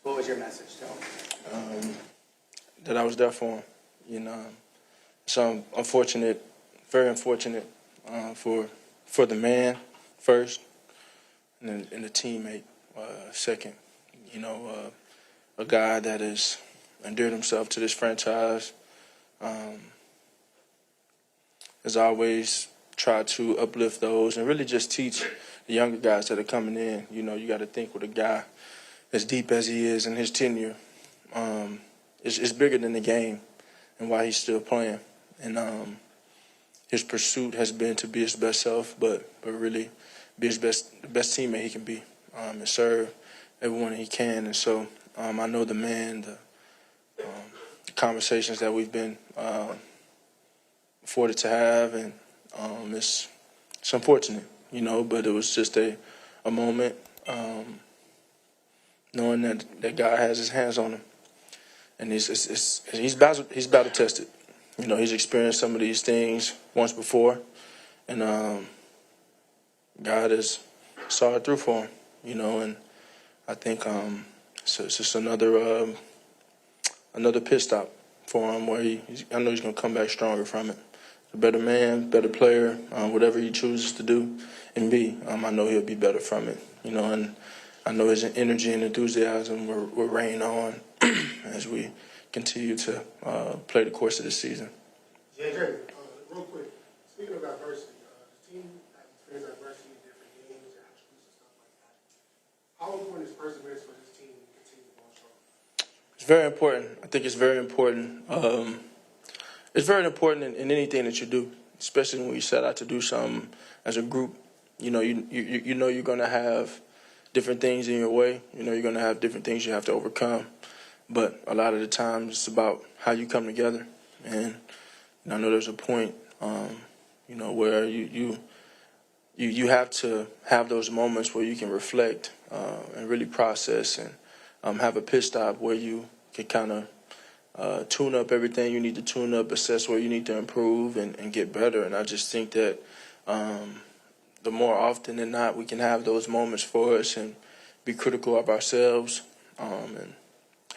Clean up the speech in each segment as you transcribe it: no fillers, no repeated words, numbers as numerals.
What was your message to him? That I was there for him. You know, so unfortunate, very unfortunate for the man first, and the teammate second. You know, a guy that has endeared himself to this franchise. Has always tried to uplift those and really just teach the younger guys that are coming in. You know, you got to think with a guy as deep as he is in his tenure, it's bigger than the game and why he's still playing. And his pursuit has been to be his best self, but really be the best teammate he can be, and serve everyone he can. And so I know the man, the conversations that we've been afforded to have, and it's unfortunate, you know, but it was just a moment, knowing that God has his hands on him, and he's battle tested. You know, he's experienced some of these things once before, and God has saw it through for him, you know, and I think so it's just another pit stop for him where I know he's going to come back stronger from it. A better man, better player, whatever he chooses to do and be, I know he'll be better from it, you know, and I know his energy and enthusiasm will reign on as we continue to play the course of the season. Jalen, real quick, speaking of adversity, the team has experienced adversity in different games and attributes and stuff like that. How important is perseverance for this team to continue going strong? It's very important. I think it's very important. It's very important in anything that you do, especially when you set out to do something as a group. You know, you know you're going to have different things in your way. You know you're going to have different things you have to overcome. But a lot of the times it's about how you come together. And I know there's a point, you know, where you have to have those moments where you can reflect and really process and have a pit stop where you can kind of tune up everything you need to tune up, assess where you need to improve and get better. And I just think that the more often than not we can have those moments for us and be critical of ourselves and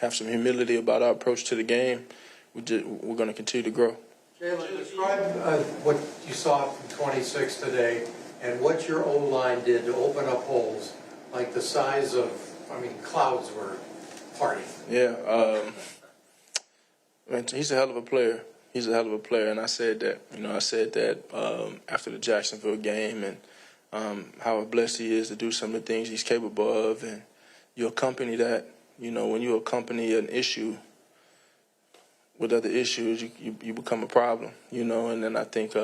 have some humility about our approach to the game, we're going to continue to grow. Jalen, describe what you saw from 26 today and what your O-line did to open up holes like the size of, clouds were parting. Yeah, man, he's a hell of a player. He's a hell of a player, and I said that. You know, I said that after the Jacksonville game, and how blessed he is to do some of the things he's capable of, and you accompany that. You know, when you accompany an issue with other issues, you become a problem. You know, and then I think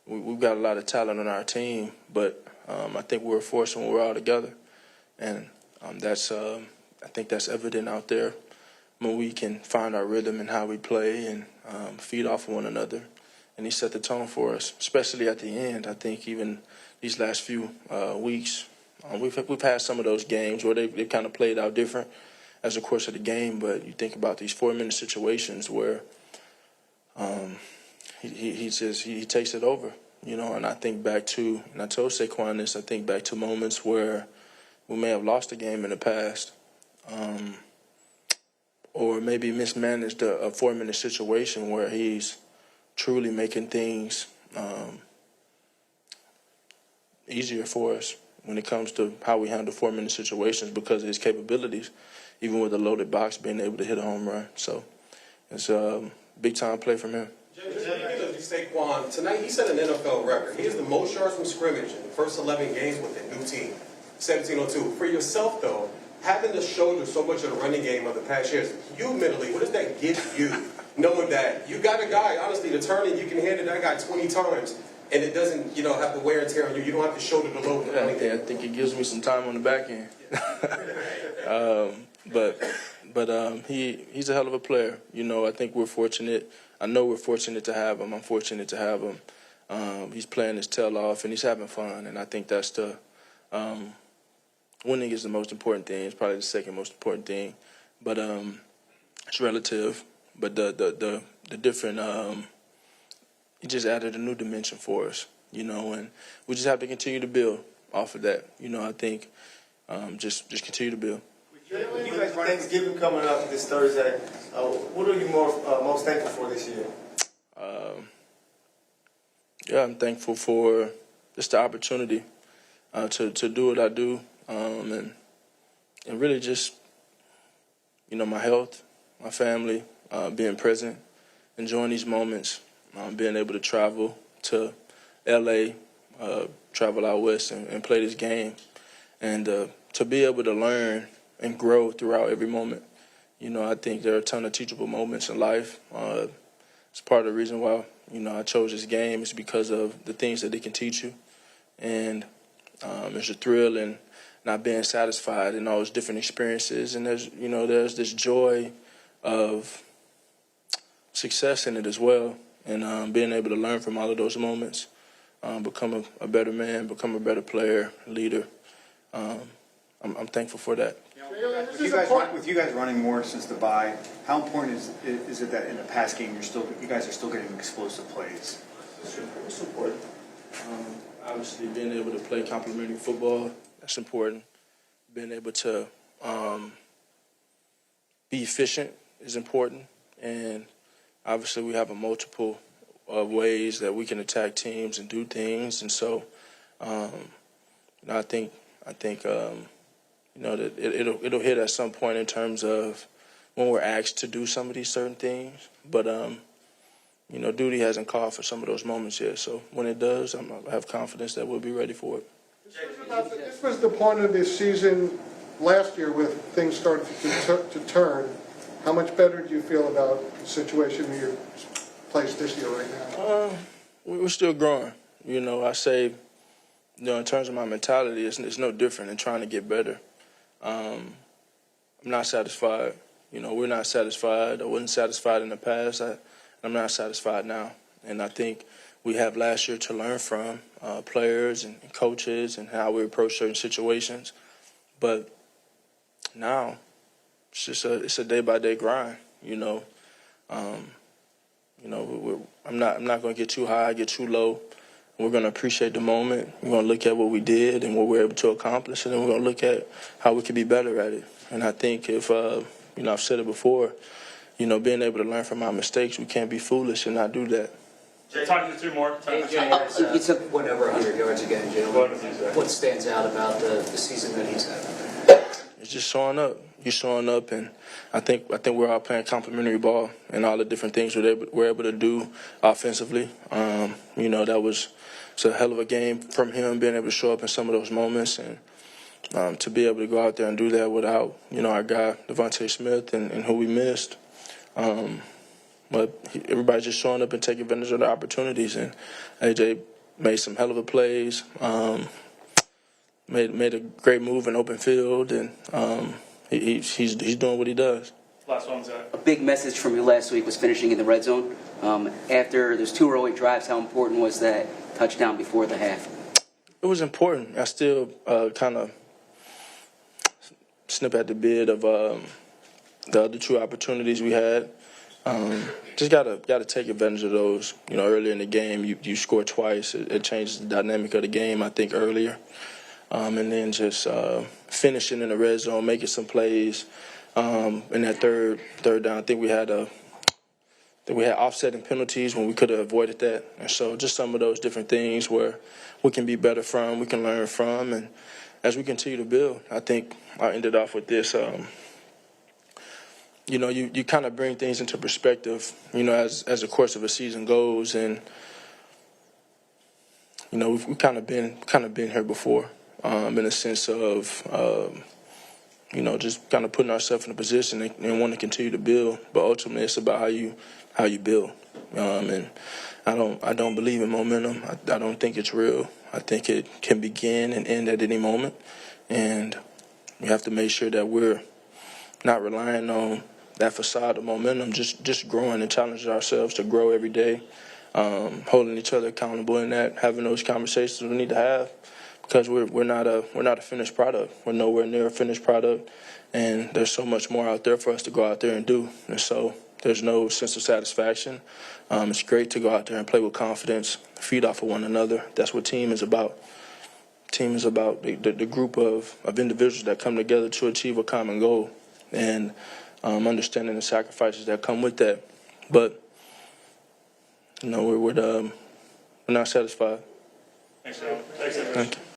we've got a lot of talent on our team, but I think we're a force when we're all together, and I think that's evident out there when we can find our rhythm and how we play and feed off of one another. And he set the tone for us, especially at the end. I think even these last few weeks, we've had some of those games where they've kind of played out different as the course of the game. But you think about these 4-minute situations where he takes it over, you know. And I think back to, and I told Saquon this, I think back to moments where we may have lost a game in the past, or maybe mismanaged a 4-minute situation where he's truly making things easier for us when it comes to how we handle 4-minute situations because of his capabilities, even with a loaded box, being able to hit a home run. So it's a big-time play from him. Speaking of Saquon, tonight he set an NFL record. He has the most yards from scrimmage in the first 11 games with a new team, 1702. For yourself, though, having to shoulder so much of the running game of the past years, you mentally, what does that give you, knowing that you got a guy, honestly, to turn and you can hand it that guy 20 times, and it doesn't, have the wear and tear on you. You don't have to shoulder the load. Yeah, I think it gives me some time on the back end. But he's a hell of a player. You know, I think we're fortunate. I know we're fortunate to have him. I'm fortunate to have him. He's playing his tail off, and he's having fun. And I think that's the winning is the most important thing. It's probably the second most important thing. But it's relative. But the different it just added a new dimension for us, you know, and we just have to continue to build off of that. You know, I think just continue to build. With Jalen, you guys, Thanksgiving coming up this Thursday. What are you most thankful for this year? Yeah, I'm thankful for just the opportunity to do what I do, and really just, my health, my family, being present, enjoying these moments, being able to travel to L.A., travel out west and play this game, and to be able to learn and grow throughout every moment. I think there are a ton of teachable moments in life. It's part of the reason why, I chose this game is because of the things that it can teach you. And there's a thrill in not being satisfied in all those different experiences. And there's this joy of success in it as well. And being able to learn from all of those moments, become a better man, become a better player, leader. I'm thankful for that. Jalen, this With is important. you guys running more since the bye, how important is it that in the pass game you guys are still getting explosive plays? It's important. Obviously, being able to play complementary football, that's important. Being able to be efficient is important. And obviously, we have a multiple of ways that we can attack teams and do things. And so, I think that it'll hit at some point in terms of when we're asked to do some of these certain things. But, duty hasn't called for some of those moments yet. So when it does, I have confidence that we'll be ready for it. This was the point of this season last year where things started to turn. How much better do you feel about the situation in your place this year right now? We're still growing. I say, in terms of my mentality, it's no different in trying to get better. I'm not satisfied. We're not satisfied. I wasn't satisfied in the past. I'm not satisfied now. And I think we have last year to learn from players and coaches and how we approach certain situations. But now it's a day-by-day grind, I'm not going to get too high, get too low. We're going to appreciate the moment. We're going to look at what we did and what we were able to accomplish, and then we're going to look at how we can be better at it. And I think if, I've said it before, being able to learn from our mistakes, we can't be foolish and not do that. Jay, talking to two more. He took one over 100 yards again, Jalen. What stands out about the season that he's had? It's just showing up. You're showing up, and I think we're all playing complimentary ball and all the different things we're able to do offensively. It's a hell of a game from him, being able to show up in some of those moments, and to be able to go out there and do that without, our guy, Devontae Smith, and who we missed. But everybody's just showing up and taking advantage of the opportunities. And AJ made some hell of a plays, made a great move in open field, and he's doing what he does. Last one, Zach. A big message from you last week was finishing in the red zone. After those 2 heroic drives, how important was that touchdown before the half? It was important. I still kind of snip at the bid of the other 2 opportunities we had. Just gotta take advantage of those. Earlier in the game, you score twice. It changes the dynamic of the game, I think, earlier. And then just finishing in the red zone, making some plays. In that third down, I think we had offsetting penalties when we could have avoided that. And so just some of those different things where we can be better from, we can learn from. And as we continue to build, I think I ended off with this. You kind of bring things into perspective, as the course of a season goes. And, we've kind of been here before, in a sense of, just kind of putting ourselves in a position and want to continue to build. But ultimately, it's about how you build. And I don't believe in momentum. I don't think it's real. I think it can begin and end at any moment. And we have to make sure that we're not relying on that facade of momentum, just growing and challenging ourselves to grow every day, holding each other accountable in that, having those conversations we need to have, because we're not a finished product. We're nowhere near a finished product, and there's so much more out there for us to go out there and do. And so there's no sense of satisfaction. It's great to go out there and play with confidence, feed off of one another. That's what team is about. Team is about the group of individuals that come together to achieve a common goal, and understanding the sacrifices that come with that. But we're not satisfied. Thanks, Jalen. Thanks, everyone. Thank you.